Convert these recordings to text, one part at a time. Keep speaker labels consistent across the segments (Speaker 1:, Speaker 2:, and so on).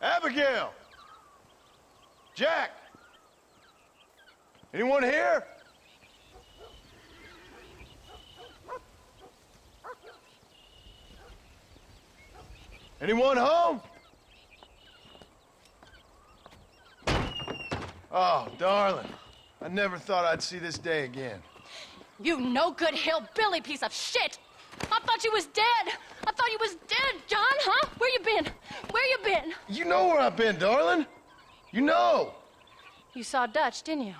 Speaker 1: Abigail! Jack! Anyone here? Anyone home? Oh, darling. I never thought I'd see this day again.
Speaker 2: You no-good hillbilly piece of shit! I thought you was dead! I thought you was dead, John, huh? Where you been? Where you been?
Speaker 1: You know where I've been, darling. You know.
Speaker 2: You saw Dutch, didn't you?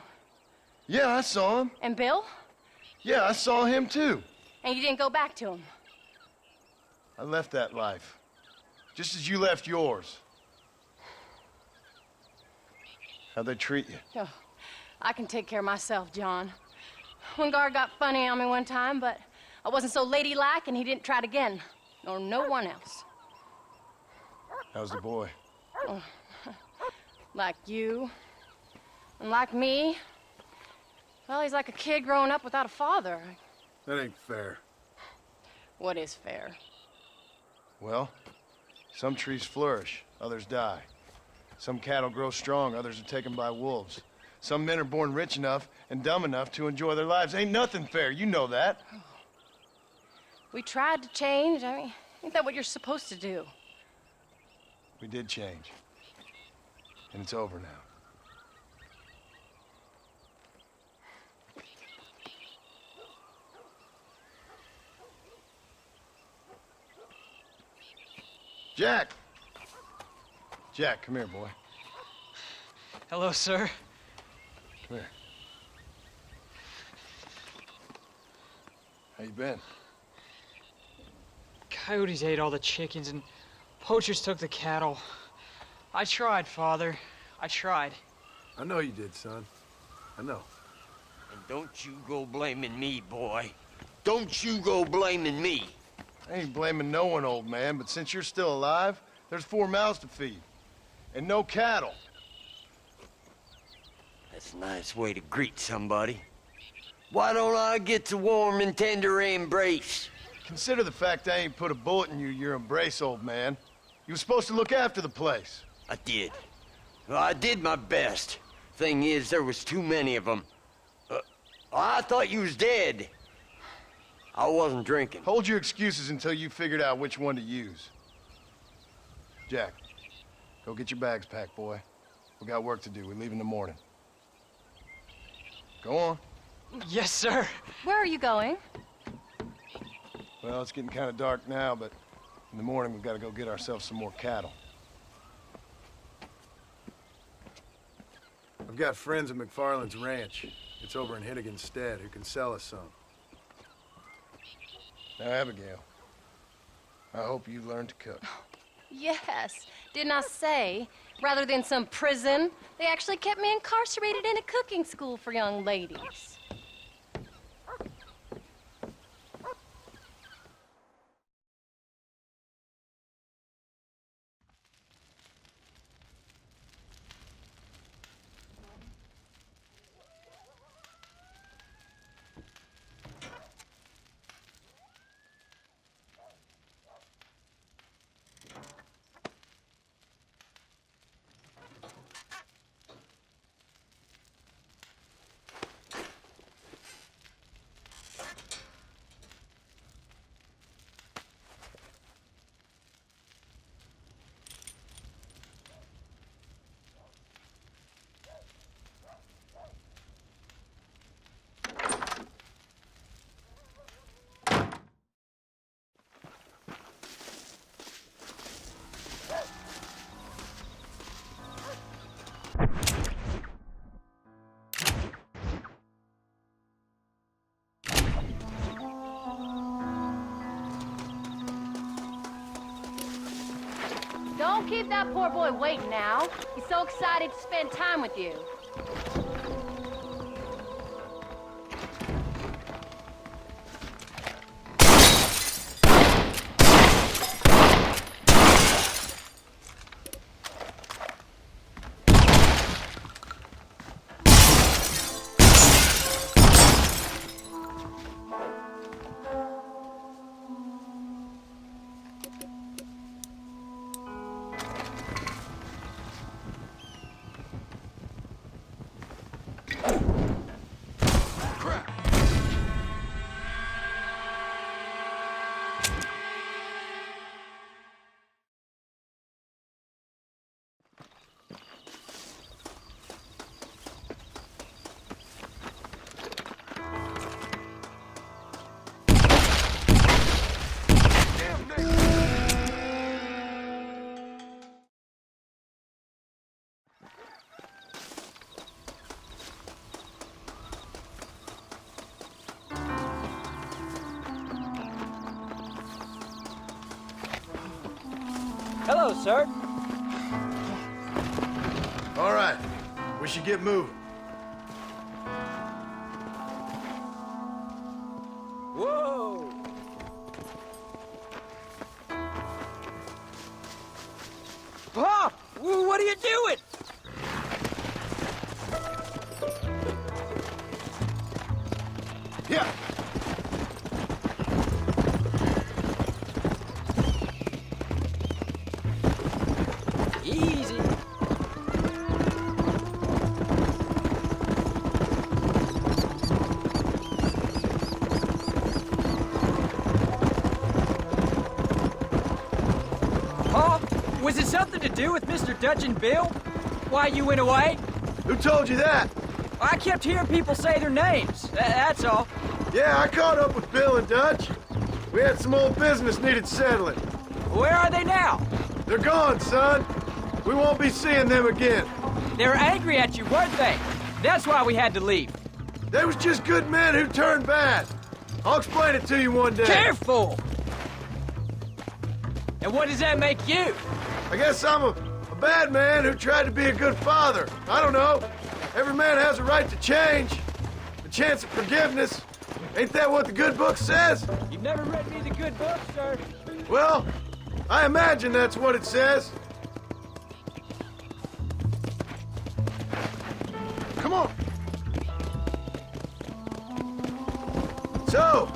Speaker 1: Yeah, I saw him.
Speaker 2: And Bill?
Speaker 1: Yeah, I saw him too.
Speaker 2: And you didn't go back to him?
Speaker 1: I left that life. Just as you left yours. How'd they treat you?
Speaker 2: Oh, I can take care of myself, John. One guard got funny on me one time, but I wasn't so ladylike and he didn't try it again. Nor no one else.
Speaker 1: How's the boy?
Speaker 2: Oh, like you. And like me. Well, he's like a kid growing up without a father.
Speaker 1: That ain't fair.
Speaker 2: What is fair?
Speaker 1: Well, some trees flourish, others die. Some cattle grow strong, others are taken by wolves. Some men are born rich enough and dumb enough to enjoy their lives. Ain't nothing fair, you know that.
Speaker 2: We tried to change. I mean, ain't that what you're supposed to do?
Speaker 1: We did change. And it's over now. Jack! Jack, come here, boy.
Speaker 3: Hello, sir.
Speaker 1: Come here. How you been?
Speaker 3: Coyotes ate all the chickens and poachers took the cattle. I tried, Father. I tried.
Speaker 1: I know you did, son. I know.
Speaker 4: And don't you go blaming me, boy. Don't you go blaming me.
Speaker 1: I ain't blaming no one, old man, but since you're still alive, there's 4 mouths to feed. And no cattle.
Speaker 4: That's a nice way to greet somebody. Why don't I get the warm and tender embrace?
Speaker 1: Consider the fact I ain't put a bullet in your embrace, old man. You were supposed to look after the place.
Speaker 4: I did. Well, I did my best. Thing is, there was too many of them. I thought you was dead. I wasn't drinking.
Speaker 1: Hold your excuses until you figured out which one to use. Jack, go get your bags packed, boy. We got work to do. We leave in the morning. Go on.
Speaker 3: Yes, sir.
Speaker 2: Where are you going?
Speaker 1: Well, it's getting kind of dark now, but in the morning we've got to go get ourselves some more cattle. I've got friends at McFarland's ranch. It's over in Hittigan's Stead who can sell us some. Now, Abigail, I hope you learn to cook.
Speaker 2: Yes. Didn't I say, rather than some prison, they actually kept me incarcerated in a cooking school for young ladies. Don't keep that poor boy waiting now. He's so excited to spend time with you.
Speaker 3: Hello, sir.
Speaker 1: All right, we should get moving.
Speaker 3: Whoa! Pop! What are you doing?
Speaker 1: Yeah.
Speaker 3: Easy. Pop, was it something to do with Mr. Dutch and Bill? Why you went away?
Speaker 1: Who told you that?
Speaker 3: I kept hearing people say their names. That's all.
Speaker 1: Yeah, I caught up with Bill and Dutch. We had some old business needed settling.
Speaker 3: Where are they now?
Speaker 1: They're gone, son. We won't be seeing them again.
Speaker 3: They were angry at you, weren't they? That's why we had to leave.
Speaker 1: They was just good men who turned bad. I'll explain it to you one day.
Speaker 3: Careful! And what does that make you?
Speaker 1: I guess I'm a bad man who tried to be a good father. I don't know. Every man has a right to change. A chance of forgiveness. Ain't that what the good book says?
Speaker 3: You've never read me the good book, sir.
Speaker 1: Well, I imagine that's what it says. Come on. So,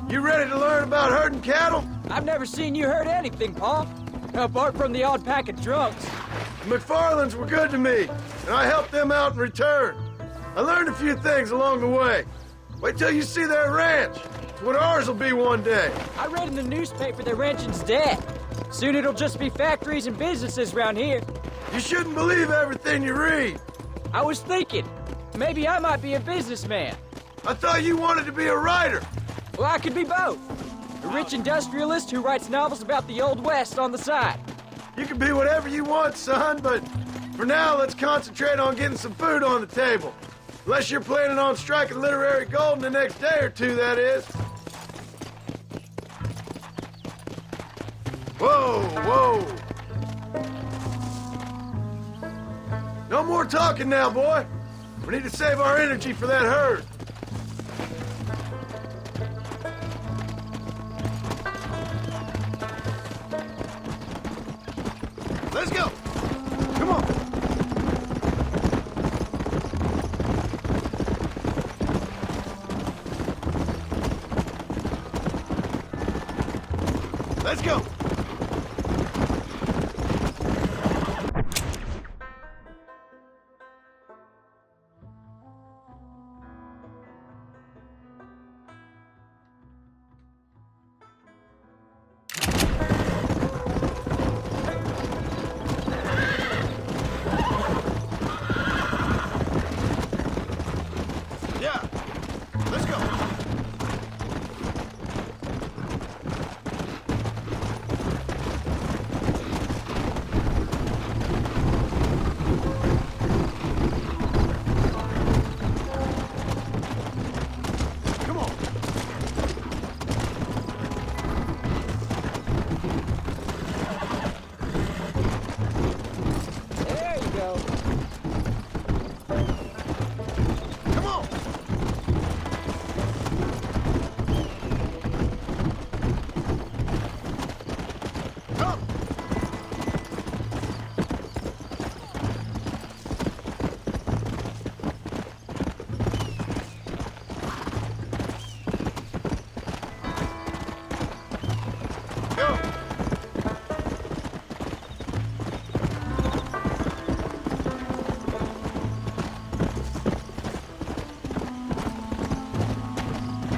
Speaker 1: you ready to learn about herding cattle?
Speaker 3: I've never seen you hurt anything, Pa. Apart from the odd pack of drunks.
Speaker 1: The McFarlands were good to me, and I helped them out in return. I learned a few things along the way. Wait till you see their ranch. It's what ours will be one day.
Speaker 3: I read in the newspaper their ranching's dead. Soon it'll just be factories and businesses around here.
Speaker 1: You shouldn't believe everything you read.
Speaker 3: I was thinking, maybe I might be a businessman.
Speaker 1: I thought you wanted to be a writer.
Speaker 3: Well, I could be both. A rich industrialist who writes novels about the Old West on the side.
Speaker 1: You can be whatever you want, son, but for now, let's concentrate on getting some food on the table. Unless you're planning on striking literary gold in the next day or two, that is. Whoa, whoa. No more talking now, boy. We need to save our energy for that herd. Let's go. Come on. Let's go. Yeah. Let's go. Come on.
Speaker 3: There you go.
Speaker 1: Come on. Come. Go.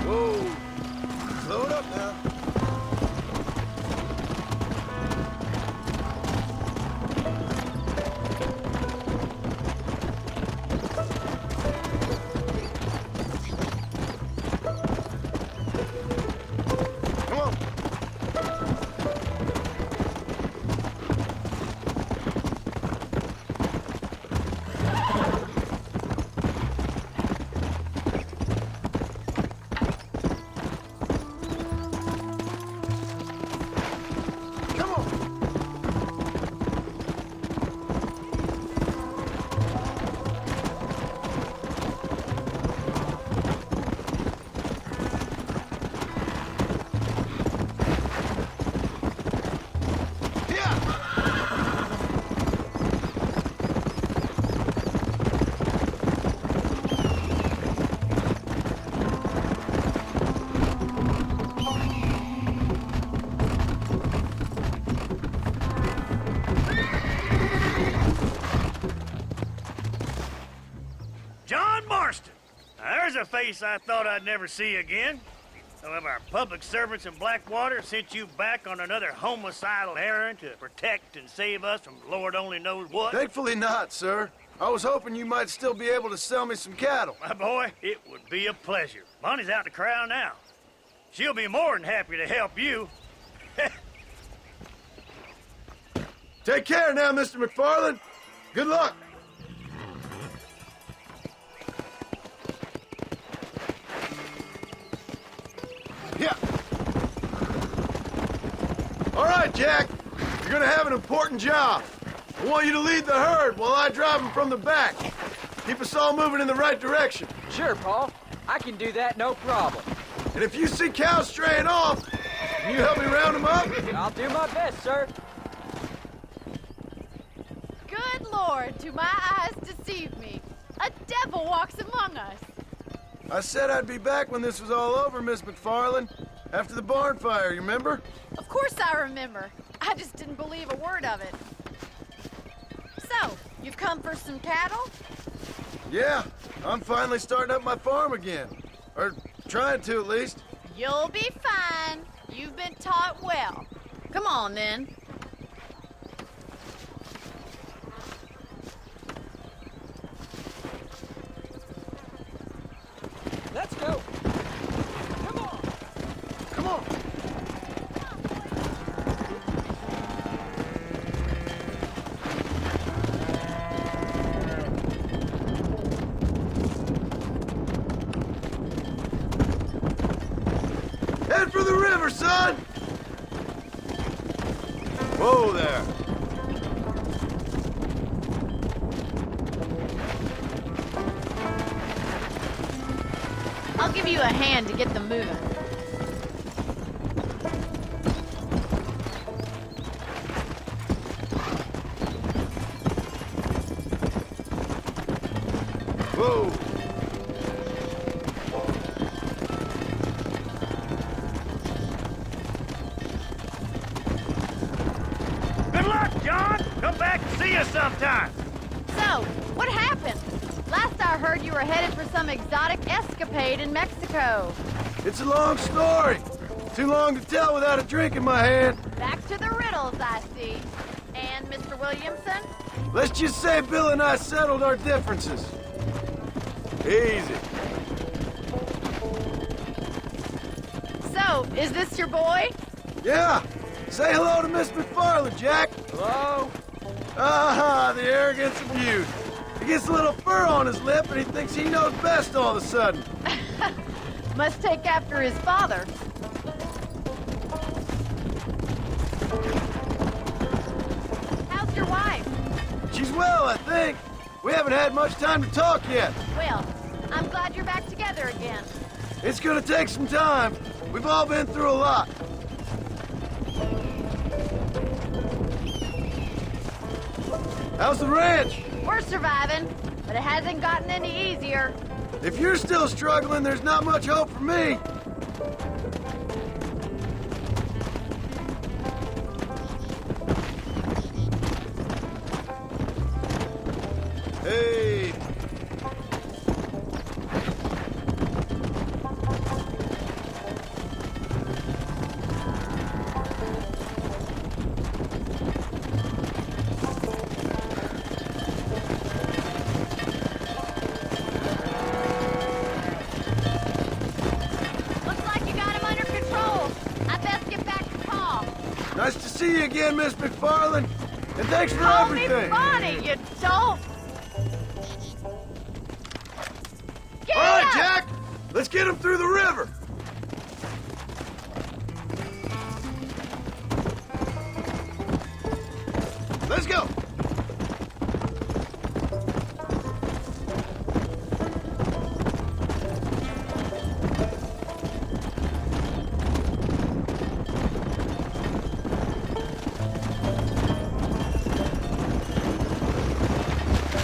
Speaker 1: Whoa. Slow it up now.
Speaker 5: a face I thought I'd never see again. Some of our public servants in Blackwater sent you back on another homicidal errand to protect and save us from Lord only knows what.
Speaker 1: Thankfully not, sir. I was hoping you might still be able to sell me some cattle.
Speaker 5: My boy, it would be a pleasure. Bonnie's out to corral now. She'll be more than happy to help you.
Speaker 1: Take care now, Mr. McFarland. Good luck. Yeah. All right, Jack. You're gonna have an important job. I want you to lead the herd while I drive them from the back. Keep us all moving in the right direction.
Speaker 3: Sure, Paul. I can do that, no problem.
Speaker 1: And if you see cows straying off, can you help me round them up?
Speaker 3: I'll do my best, sir.
Speaker 6: Good Lord, do my eyes deceive me? A devil walks among us.
Speaker 1: I said I'd be back when this was all over, Miss McFarland. After the barn fire, you remember?
Speaker 6: Of course I remember. I just didn't believe a word of it. So, you've come for some cattle?
Speaker 1: Yeah, I'm finally starting up my farm again. Or trying to, at least.
Speaker 6: You'll be fine. You've been taught well. Come on, then.
Speaker 3: Let's go. Come on.
Speaker 1: Come on. Head for the river, son! Whoa there.
Speaker 6: I'll give you a hand to get them moving.
Speaker 1: Whoa.
Speaker 5: Good luck, John. Come back and see us sometime.
Speaker 6: So, what happened? Last I heard you were headed for some exotic escapade in Mexico.
Speaker 1: It's a long story. Too long to tell without a drink in my hand.
Speaker 6: Back to the riddles, I see. And Mr. Williamson?
Speaker 1: Let's just say Bill and I settled our differences. Easy.
Speaker 6: So, is this your boy?
Speaker 1: Yeah. Say hello to Miss McFarland, Jack.
Speaker 3: Hello?
Speaker 1: Ah, the arrogance of youth. He gets a little fur on his lip and he thinks he knows best all of a sudden.
Speaker 6: Must take after his father. How's your wife?
Speaker 1: She's well, I think. We haven't had much time to talk yet.
Speaker 6: Well, I'm glad you're back together again.
Speaker 1: It's gonna take some time. We've all been through a lot. How's the ranch?
Speaker 6: We're surviving, but it hasn't gotten any easier.
Speaker 1: If you're still struggling, there's not much hope for me. Hey.
Speaker 6: Looks like you got him under control. I best get back to Pa.
Speaker 1: Nice to see you again, Miss McFarland. And thanks for
Speaker 6: Call me
Speaker 1: everything.
Speaker 6: Bonnie, you dolt. Get
Speaker 1: All right,
Speaker 6: up!
Speaker 1: Jack. Let's get him through the river. Let's go.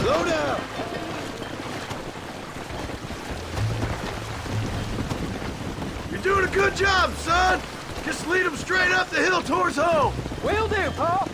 Speaker 1: Slow down. You're doing a good job, son. Just lead them straight up the hill towards home.
Speaker 3: Will do, Paul.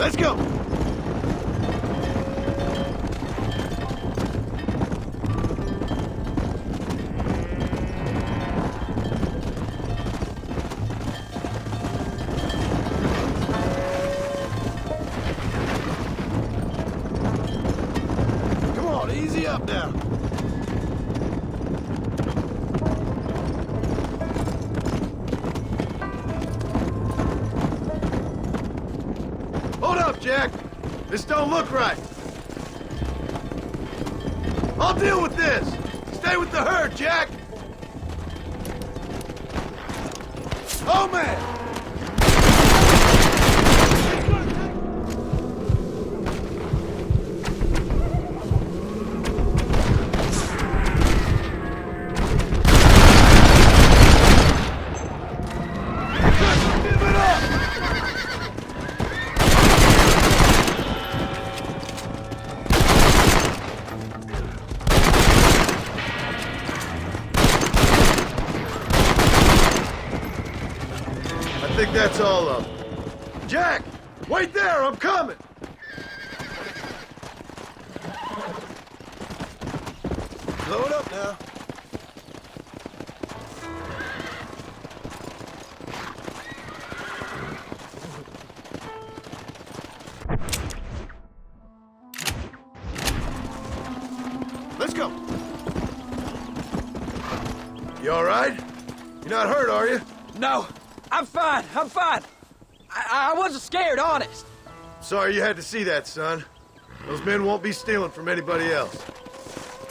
Speaker 1: Let's go! Come on, easy up now. Hold up, Jack. This don't look right. I'll deal with this. Stay with the herd, Jack. Oh, man. Give it up. I think that's all of them. Jack, wait there, I'm coming! Load up now. Let's go. You all right? You're not hurt, are you?
Speaker 7: No, I'm fine. I'm fine. I wasn't scared, honest.
Speaker 1: Sorry you had to see that, son. Those men won't be stealing from anybody else.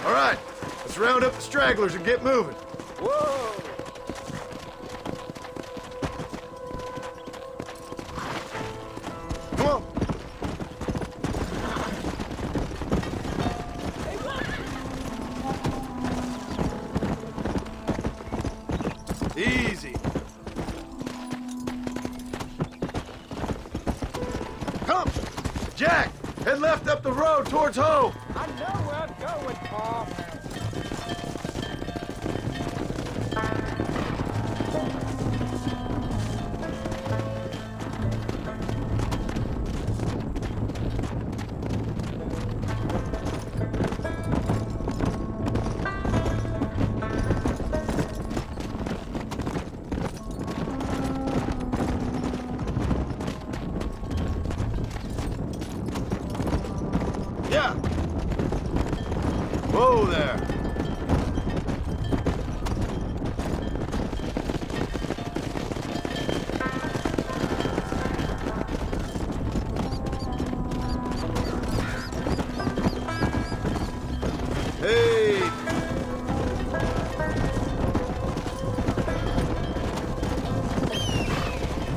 Speaker 1: All right, let's round up the stragglers and get moving.
Speaker 7: Whoa!
Speaker 1: Come on. Easy. Come! Jack, head left up the road towards home.
Speaker 7: I know where I'm going, Paul.
Speaker 1: Yeah. Whoa there. Hey.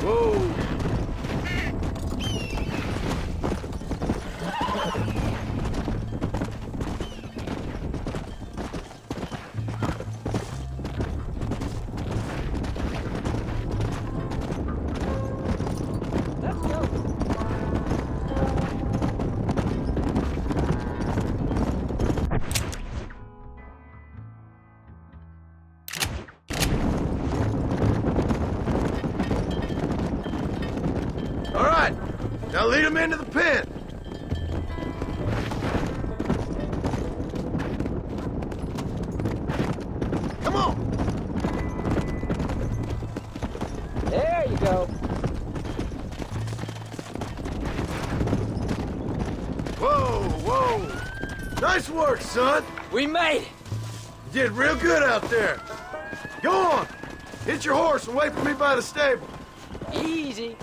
Speaker 1: Whoa.
Speaker 7: Let's go.
Speaker 1: All right, now lead them into the pen. Come on.
Speaker 7: There you go.
Speaker 1: Whoa, whoa. Nice work, son.
Speaker 7: We made it.
Speaker 1: You did real good out there. Go on. Hit your horse and wait for me by the stable.
Speaker 7: Easy.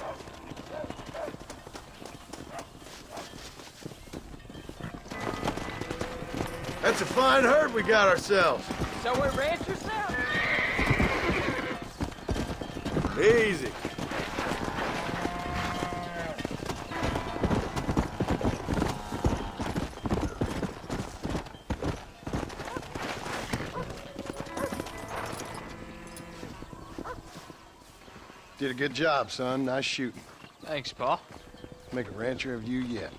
Speaker 1: That's a fine herd we got ourselves.
Speaker 7: So we're ranchers now?
Speaker 1: Easy. Did a good job, son. Nice shooting.
Speaker 3: Thanks, Pa.
Speaker 1: Make a rancher of you yet.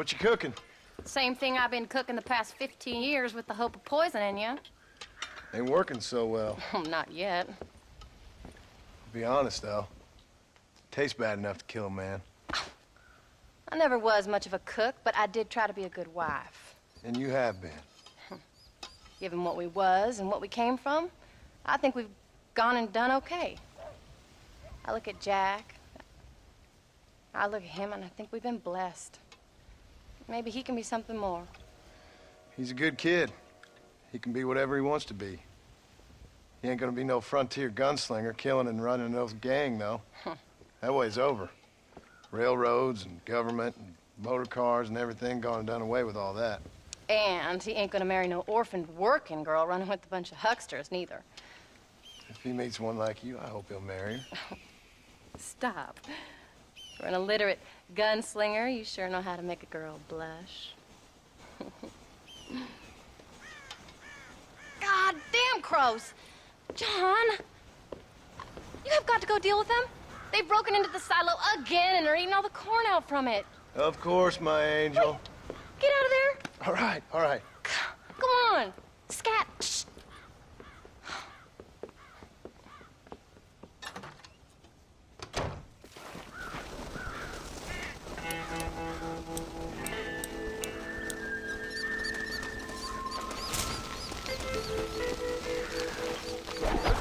Speaker 1: What you cooking?
Speaker 2: Same thing I've been cooking the past 15 years with the hope of poisoning you.
Speaker 1: Ain't working so well.
Speaker 2: Not yet.
Speaker 1: Be honest, though. Tastes bad enough to kill a man.
Speaker 2: I never was much of a cook, but I did try to be a good wife.
Speaker 1: And you have been.
Speaker 2: Given what we was and what we came from, I think we've gone and done okay. I look at Jack. I look at him, and I think we've been blessed. Maybe he can be something more.
Speaker 1: He's a good kid. He can be whatever he wants to be. He ain't gonna be no frontier gunslinger killing and running no gang, though. That way's over. Railroads and government and motor cars and everything gone and done away with all that.
Speaker 2: And he ain't gonna marry no orphaned working girl running with a bunch of hucksters, neither.
Speaker 1: If he meets one like you, I hope he'll marry her.
Speaker 2: Stop. For an illiterate gunslinger, you sure know how to make a girl blush. God damn crows! John! You have got to go deal with them. They've broken into the silo again and are eating all the corn out from it.
Speaker 1: Of course, my angel.
Speaker 2: Wait, get out of there.
Speaker 1: All right, all right.
Speaker 2: Come on. Scat. Shh.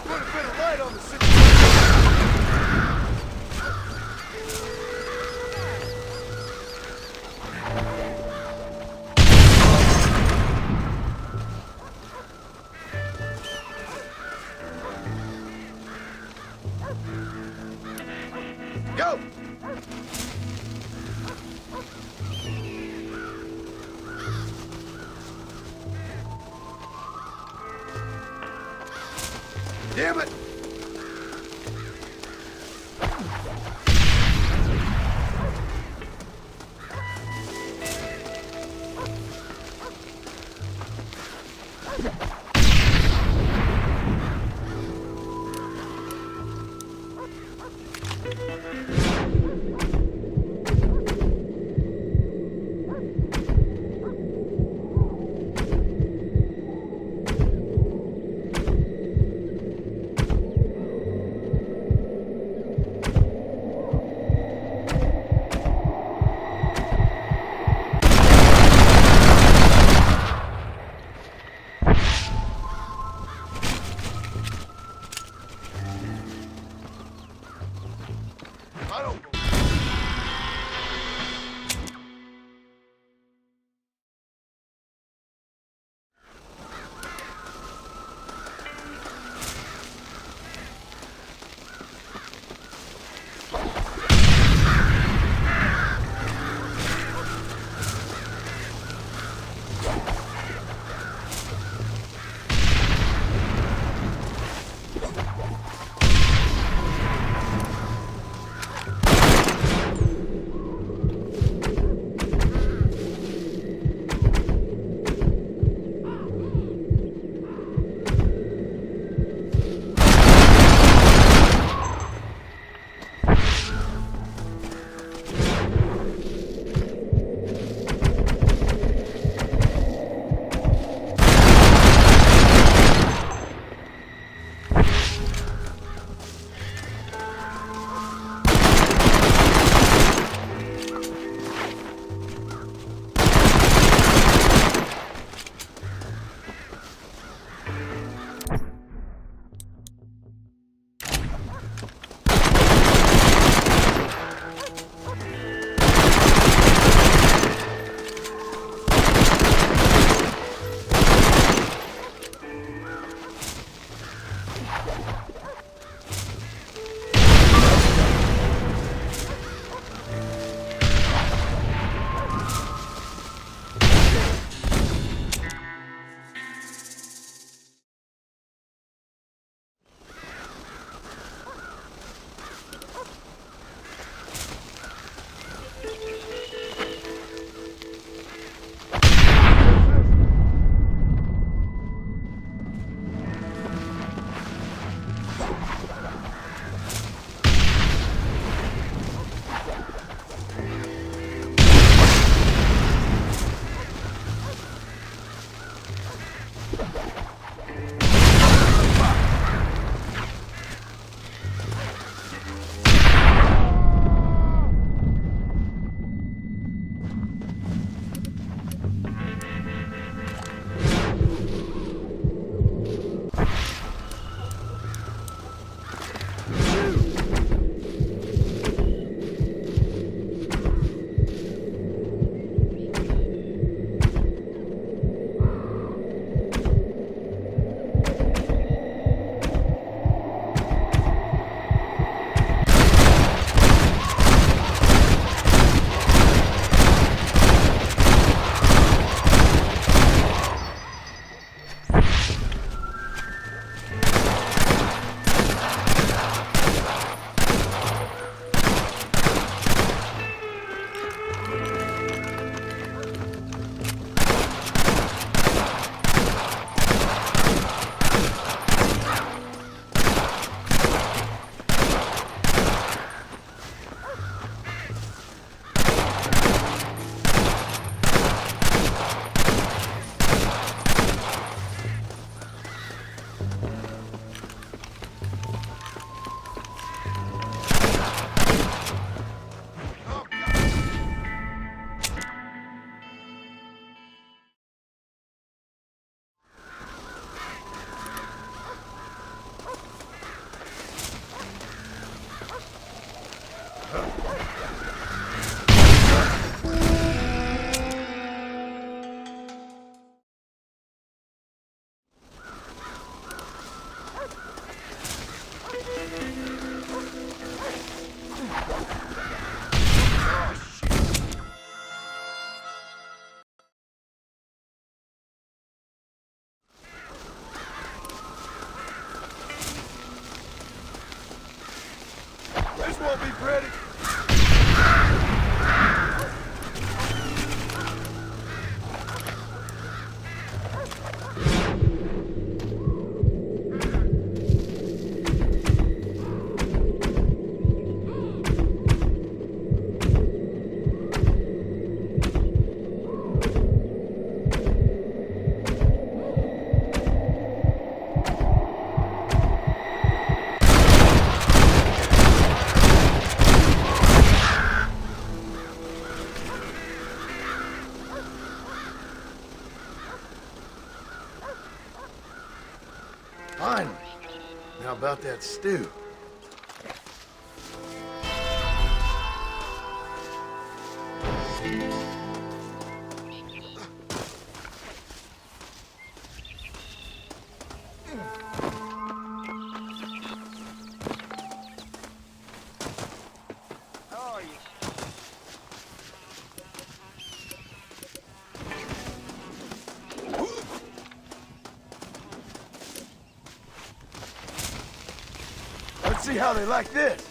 Speaker 1: Put a bit of light on the situation. Go! Damn it! Won't be pretty. Finally. Now about that stew. Let's see how they like this.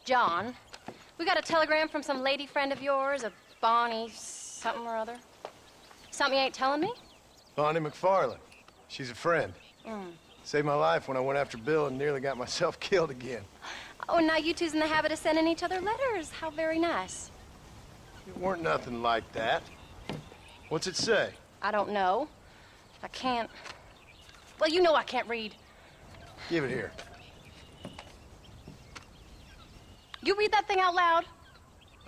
Speaker 2: John, we got a telegram from some lady friend of yours, a Bonnie something or other. Something you ain't telling me?
Speaker 1: Bonnie McFarland. She's a friend. Saved my life when I went after Bill and nearly got myself killed again.
Speaker 2: Oh, and now you two's in the habit of sending each other letters. How very nice.
Speaker 1: It weren't nothing like that. What's it say?
Speaker 2: I don't know. I can't... Well, you know I can't read.
Speaker 1: Give it here.
Speaker 2: You read that thing out loud?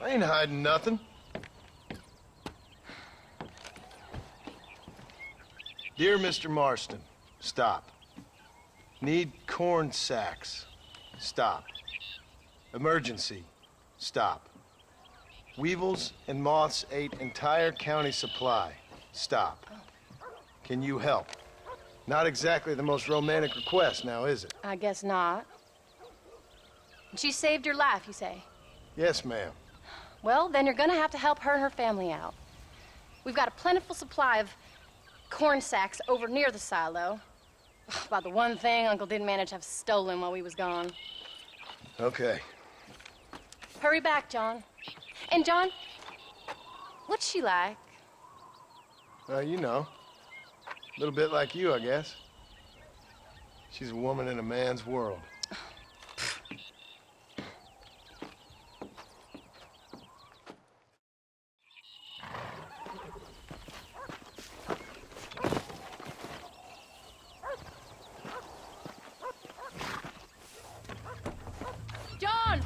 Speaker 1: I ain't hiding nothing. Dear Mr. Marston, stop. Need corn sacks. Stop. Emergency. Stop. Weevils and moths ate entire county supply. Stop. Can you help? Not exactly the most romantic request, now is it?
Speaker 2: I guess not. She saved your life, you say?
Speaker 1: Yes, ma'am.
Speaker 2: Well, then you're gonna have to help her and her family out. We've got a plentiful supply of corn sacks over near the silo. About the one thing Uncle didn't manage to have stolen while we was gone.
Speaker 1: Okay.
Speaker 2: Hurry back, John. And John, what's she like?
Speaker 1: You know. A little bit like you, I guess. She's a woman in a man's world.
Speaker 2: John,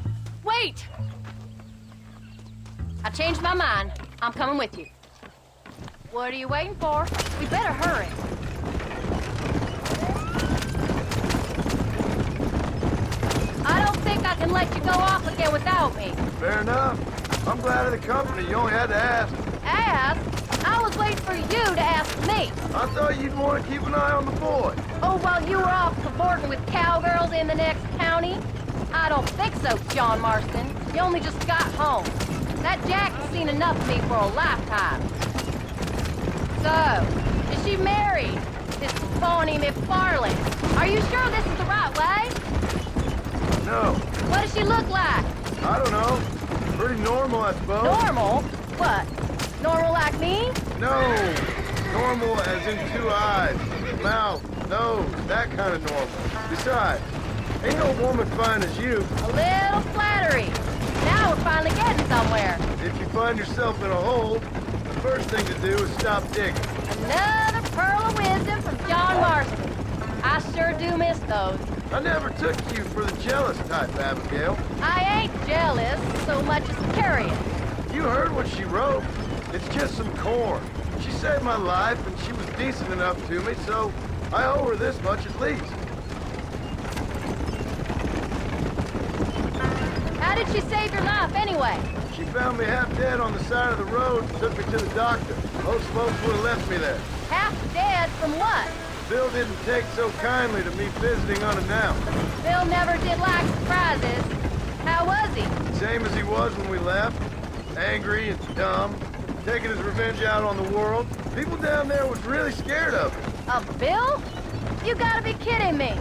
Speaker 2: wait! I changed my mind. I'm coming with you. What are you waiting for? We better hurry. I don't think I can let you go off again without me.
Speaker 1: Fair enough. I'm glad of the company. You only had to ask.
Speaker 2: Ask? I was waiting for you to ask me.
Speaker 1: I thought you'd want to keep an eye on the boy.
Speaker 2: Oh, while you were off cavorting with cowgirls in the next county? I don't think so, John Marston. You only just got home. That Jack has seen enough of me for a lifetime. So, is she married? This phony McFarland. Are you sure this is the right way?
Speaker 1: No.
Speaker 2: What does she look like?
Speaker 1: I don't know. Pretty normal, I suppose.
Speaker 2: Normal? What? Normal like me?
Speaker 1: No. Normal as in 2 eyes, mouth, nose, that kind of normal. Besides, ain't no woman fine as you.
Speaker 2: A little flattery. Now we're finally getting somewhere.
Speaker 1: If you find yourself in a hole, the first thing to do is stop digging.
Speaker 2: Another pearl of wisdom from John Marston. I sure do miss those.
Speaker 1: I never took you for the jealous type, Abigail.
Speaker 2: I ain't jealous so much as curious.
Speaker 1: You heard what she wrote. It's just some corn. She saved my life, and she was decent enough to me, so I owe her this much at least.
Speaker 2: How did she save your life, anyway?
Speaker 1: She found me half dead on the side of the road and took me to the doctor. Most folks would have left me there.
Speaker 2: Half dead from what?
Speaker 1: Bill didn't take so kindly to me visiting unannounced.
Speaker 2: Bill never did like surprises. How was he?
Speaker 1: Same as he was when we left. Angry and dumb, taking his revenge out on the world. People down there was really scared of him.
Speaker 2: Of Bill? You gotta be kidding me.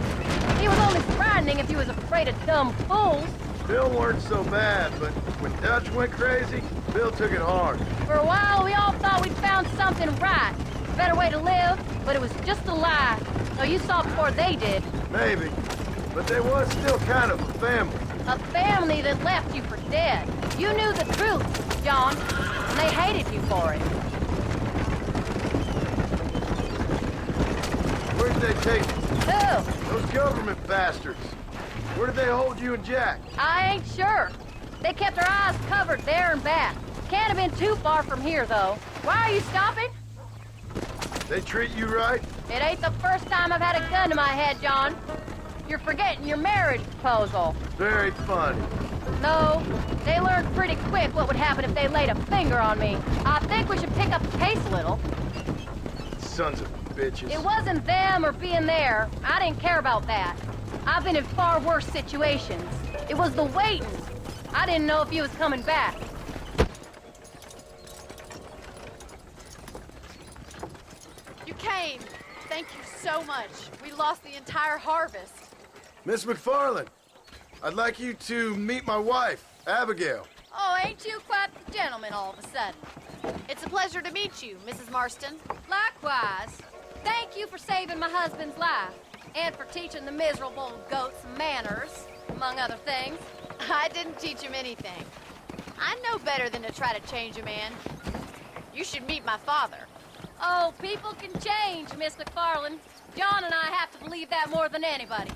Speaker 2: He was only frightening if he was afraid of dumb fools.
Speaker 1: Bill weren't so bad, but when Dutch went crazy, Bill took it hard.
Speaker 2: For a while, we all thought we'd found something right. A better way to live, but it was just a lie. So you saw before they did.
Speaker 1: Maybe, but they was still kind of a family.
Speaker 2: A family that left you for dead. You knew the truth, John, and they hated you for it.
Speaker 1: Where did they take you?
Speaker 2: Who?
Speaker 1: Those government bastards. Where did they hold you and Jack?
Speaker 2: I ain't sure. They kept their eyes covered there and back. Can't have been too far from here, though. Why are you stopping?
Speaker 1: They treat you right?
Speaker 2: It ain't the first time I've had a gun to my head, John. You're forgetting your marriage proposal.
Speaker 1: Very funny.
Speaker 2: No, they learned pretty quick what would happen if they laid a finger on me. I think we should pick up the pace a little.
Speaker 1: Sons of bitches.
Speaker 2: It wasn't them or being there. I didn't care about that. I've been in far worse situations. It was the waiting. I didn't know if he was coming back.
Speaker 6: You came. Thank you so much. We lost the entire harvest.
Speaker 1: Miss McFarland, I'd like you to meet my wife, Abigail.
Speaker 6: Oh, ain't you quite the gentleman all of a sudden? It's a pleasure to meet you, Mrs. Marston.
Speaker 2: Likewise. Thank you for saving my husband's life. And for teaching the miserable goats manners, among other things.
Speaker 6: I didn't teach him anything. I know better than to try to change a man. You should meet my father.
Speaker 2: Oh, people can change, Miss McFarland. John and I have to believe that more than anybody.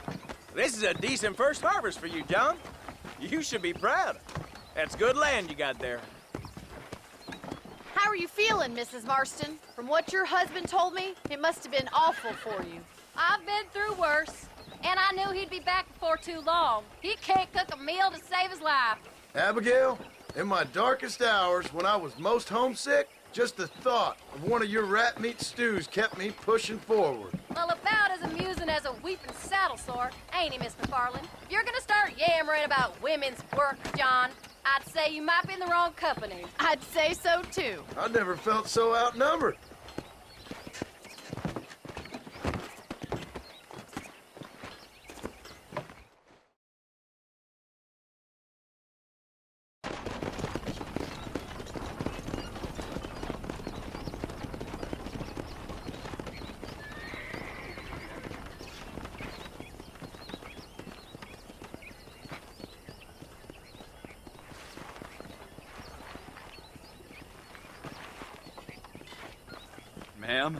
Speaker 7: This is a decent first harvest for you, John. You should be proud. That's good land you got there.
Speaker 6: How are you feeling, Mrs. Marston? From what your husband told me, it must have been awful for you.
Speaker 2: I've been through worse.
Speaker 8: And I knew he'd be back before too long. He can't cook a meal to save his life.
Speaker 1: Abigail, in my darkest hours, when I was most homesick, just the thought of one of your rat meat stews kept me pushing forward.
Speaker 8: Well, about as amusing as a weeping saddle sore, ain't he, Mr. Farland? If you're gonna start yammering about women's work, John, I'd say you might be in the wrong company.
Speaker 6: I'd say so, too.
Speaker 1: I never felt so outnumbered.
Speaker 9: Ma'am?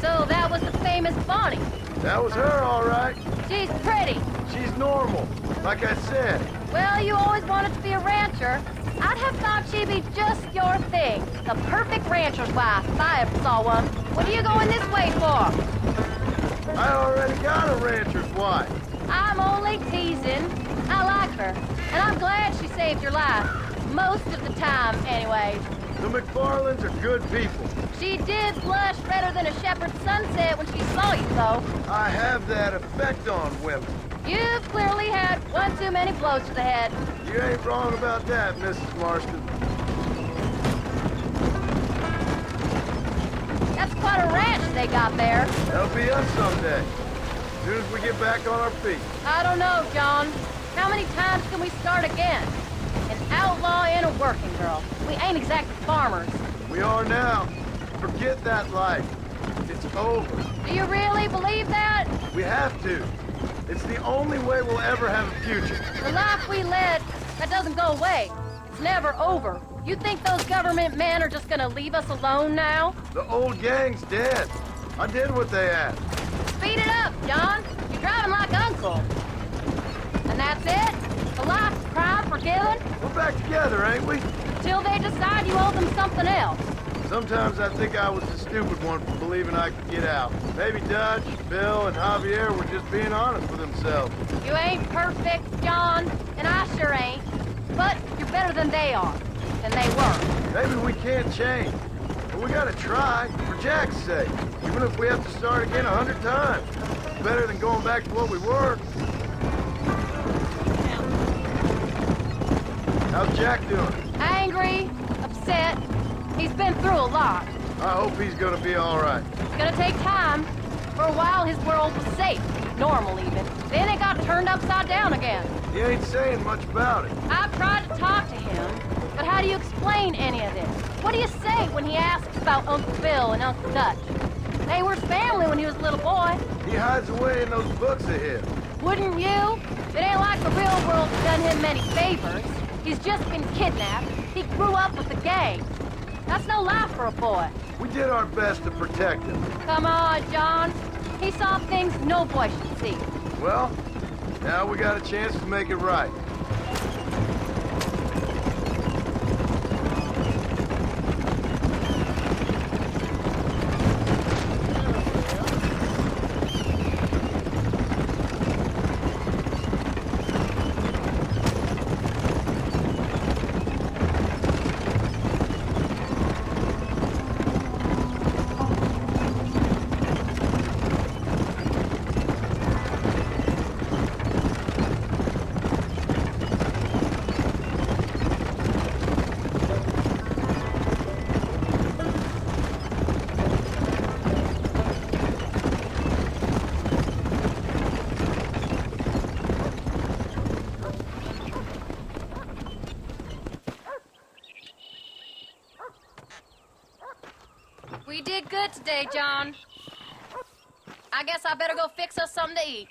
Speaker 8: So that was the famous Bonnie.
Speaker 1: That was her, all right.
Speaker 8: She's pretty.
Speaker 1: She's normal, like I said.
Speaker 8: Well, you always wanted to be a rancher. I'd have thought she'd be just your thing. The perfect rancher's wife, if I ever saw one. What are you going this way for?
Speaker 1: I already got a rancher's wife.
Speaker 8: I'm only teasing. I like her, and I'm glad she saved your life. Most of the time, anyway.
Speaker 1: The McFarlands are good people.
Speaker 8: She did blush redder than a shepherd's sunset when she saw you, though.
Speaker 1: I have that effect on women.
Speaker 8: You've clearly had one too many blows to the head.
Speaker 1: You ain't wrong about that, Mrs. Marston.
Speaker 8: That's quite a ranch they got there.
Speaker 1: That'll be us someday. As soon as we get back on our feet.
Speaker 8: I don't know, John. How many times can we start again? An outlaw and a working girl. We ain't exactly farmers.
Speaker 1: We are now. Forget that life. It's over.
Speaker 8: Do you really believe that?
Speaker 1: We have to. It's the only way we'll ever have a future.
Speaker 8: The life we led, that doesn't go away. It's never over. You think those government men are just gonna leave us alone now?
Speaker 1: The old gang's dead. I did what they asked.
Speaker 8: Speed it up, John. You're driving like Uncle. And that's it? A life of crime forgiven?
Speaker 1: We're back together, ain't we?
Speaker 8: Till they decide you owe them something else.
Speaker 1: Sometimes I think I was the stupid one for believing I could get out. Maybe Dutch, Bill, and Javier were just being honest with themselves.
Speaker 8: You ain't perfect, John, and I sure ain't. But you're better than they are, than they were.
Speaker 1: Maybe we can't change, but we gotta try, for Jack's sake. Even if we have to start again 100 times. It's better than going back to what we were. How's Jack doing?
Speaker 8: Angry, upset. He's been through a lot.
Speaker 1: I hope he's gonna be all right.
Speaker 8: It's gonna take time. For a while, his world was safe, normal even. Then it got turned upside down again.
Speaker 1: He ain't saying much about it.
Speaker 8: I've tried to talk to him, but how do you explain any of this? What do you say when he asks about Uncle Bill and Uncle Dutch? They were family when he was a little boy.
Speaker 1: He hides away in those books of his.
Speaker 8: Wouldn't you? It ain't like the real world's done him many favors. He's just been kidnapped. He grew up with the gang. That's no life for a boy.
Speaker 1: We did our best to protect him.
Speaker 8: Come on, John. He saw things no boy should see.
Speaker 1: Well, now we got a chance to make it right.
Speaker 8: We did good today, John. I guess I better go fix us something to eat.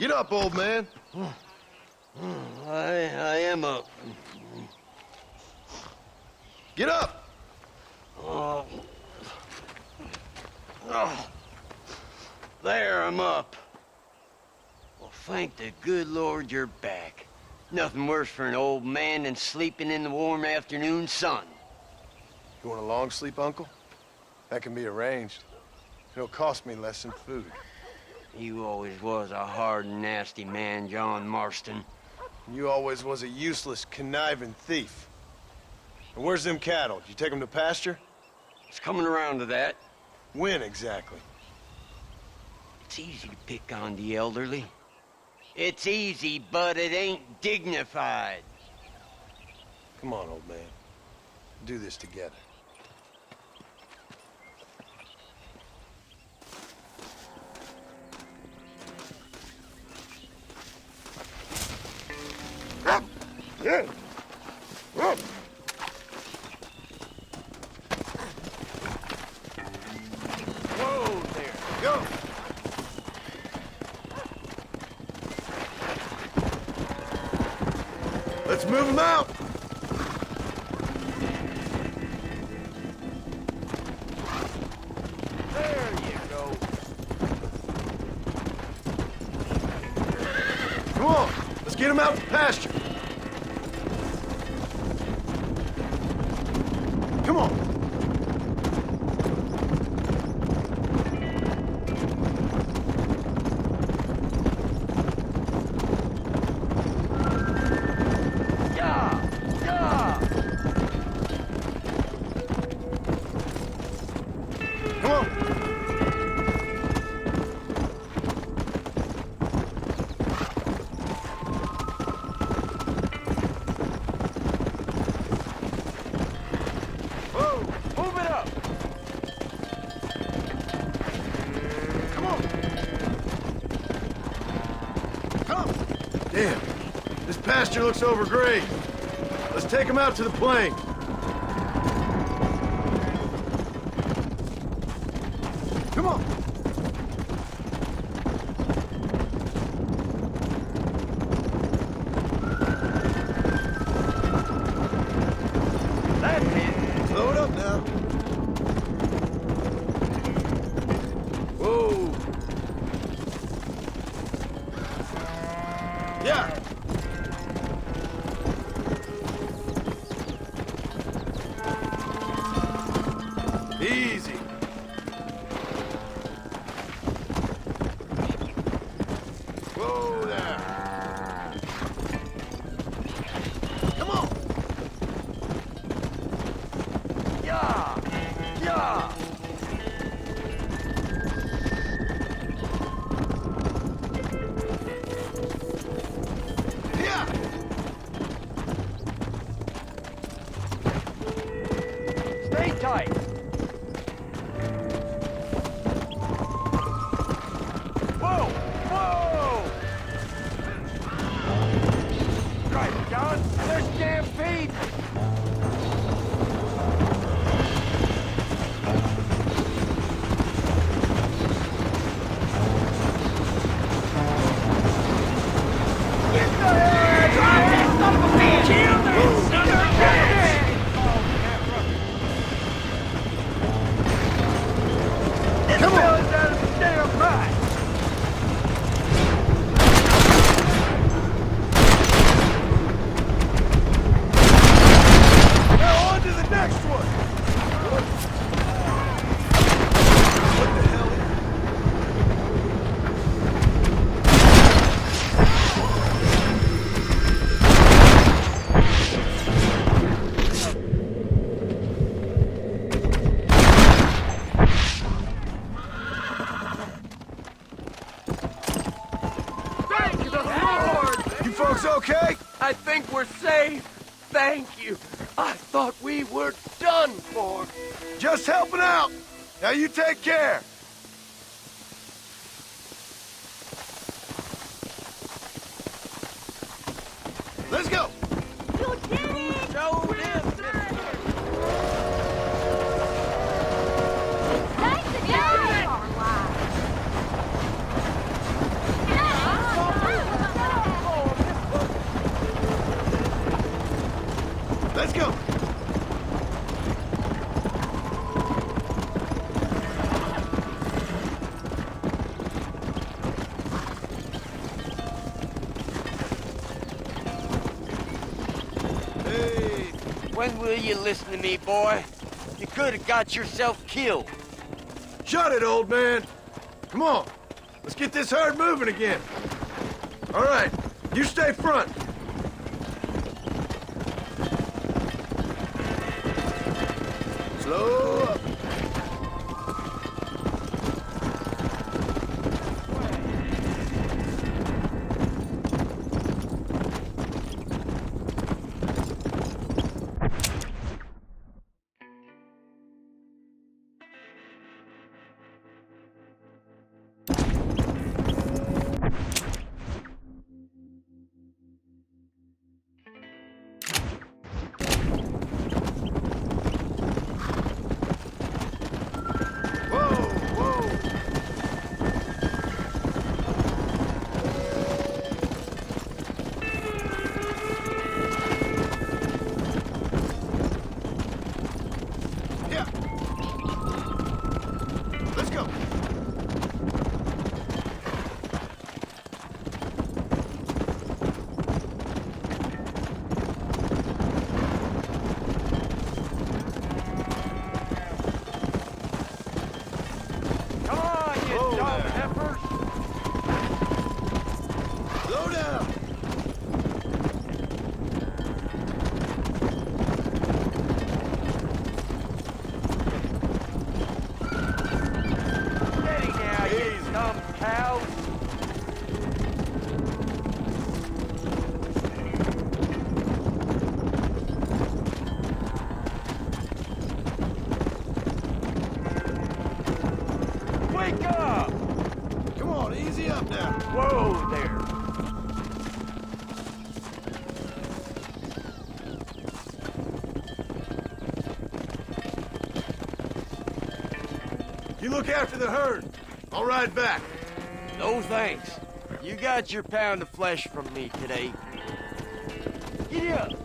Speaker 1: Get up, old man.
Speaker 4: I am up.
Speaker 1: Get up!
Speaker 4: Oh. Oh. There, I'm up. Well, thank the good Lord you're back. Nothing worse for an old man than sleeping in the warm afternoon sun.
Speaker 1: You want a long sleep, Uncle? That can be arranged. It'll cost me less than food.
Speaker 4: You always was a hard and nasty man, John Marston.
Speaker 1: You always was a useless, conniving thief. And where's them cattle? Did you take them to pasture?
Speaker 4: It's coming around to that.
Speaker 1: When exactly?
Speaker 4: It's easy to pick on the elderly. It's easy, but it ain't dignified.
Speaker 1: Come on, old man. Do this together.
Speaker 7: Whoa there.
Speaker 1: Go! Let's move them out!
Speaker 7: There you go.
Speaker 1: Come on! Let's get them out to pasture! Come on!
Speaker 4: Yeah! Yeah!
Speaker 1: Come on!
Speaker 7: Whoa! Move it up!
Speaker 1: Come on! Come! Damn. This pasture looks overgrazed. Let's take them out to the plain. Come on!
Speaker 7: That's it.
Speaker 1: Slow it up now. Whoa! Yeah! Easy. Whoa there. Come on.
Speaker 4: Yeah! Yeah!
Speaker 1: Yeah.
Speaker 4: Stay tight!
Speaker 7: Whoa! Whoa! Right, John. There's stampede!
Speaker 1: Come on. Now on to the next one. What the hell?
Speaker 7: Thank the Lord!
Speaker 1: You folks okay?
Speaker 7: I think we're safe. Thank you. I thought we were done for.
Speaker 1: Just helping out. Now you take care. Let's go.
Speaker 6: You did it!
Speaker 7: Showed him.
Speaker 8: Thanks again!
Speaker 6: Our lives.
Speaker 8: Yeah.
Speaker 1: Let's go! Hey!
Speaker 4: When will you listen to me, boy? You could have got yourself killed.
Speaker 1: Shut it, old man! Come on, let's get this herd moving again. All right, you stay front. Slow up.
Speaker 4: Wake up!
Speaker 1: Come on, easy up now.
Speaker 4: Whoa there.
Speaker 1: You look after the herd. I'll ride back.
Speaker 4: No thanks. You got your pound of flesh from me today. Giddy up.